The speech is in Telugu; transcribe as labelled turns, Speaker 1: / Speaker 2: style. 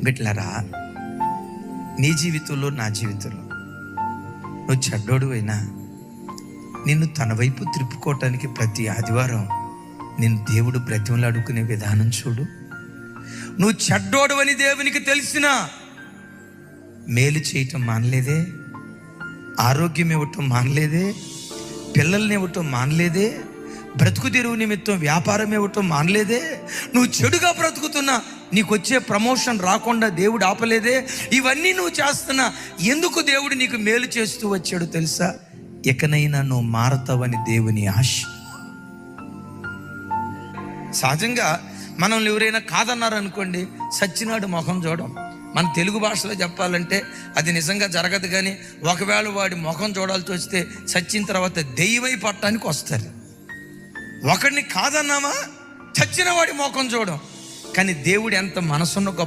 Speaker 1: బిడ్డలారా, నీ జీవితంలో నా జీవితంలో నువ్వు చెడ్డోడు అయినా నిన్ను తన వైపు త్రిప్పుకోవటానికి ప్రతి ఆదివారం నిన్ను దేవుడు బ్రతిమలాడుకునే విధానం చూడు. నువ్వు చెడ్డోడు అని దేవునికి తెలిసినా మేలు చేయటం మానలేదే, ఆరోగ్యం ఇవ్వటం మానలేదే, పిల్లల్ని ఇవ్వటం మానలేదే, బ్రతుకు తెరువు నిమిత్తం వ్యాపారం ఇవ్వటం మానలేదే. నువ్వు చెడుగా బ్రతుకుతున్నా నీకు వచ్చే ప్రమోషన్ రాకుండా దేవుడు ఆపలేదే. ఇవన్నీ నువ్వు చేస్తున్నా ఎందుకు దేవుడు నీకు మేలు చేస్తూ వచ్చాడు తెలుసా? ఎకనైనా నువ్వు మారతావని దేవుని ఆశ. సహజంగా మనల్ని ఎవరైనా కాదన్నారు అనుకోండి, సచ్చినాడు ముఖం చూడం. మన తెలుగు భాషలో చెప్పాలంటే అది నిజంగా జరగదు. కానీ ఒకవేళ వాడి ముఖం చూడాల్సి వస్తే చచ్చిన తర్వాత దెయ్యమై పట్టడానికి వస్తారు. ఒకడిని కాదన్నామా, చచ్చిన వాడి ముఖం చూడం. కానీ దేవుడు ఎంత మనసున్న గొప్ప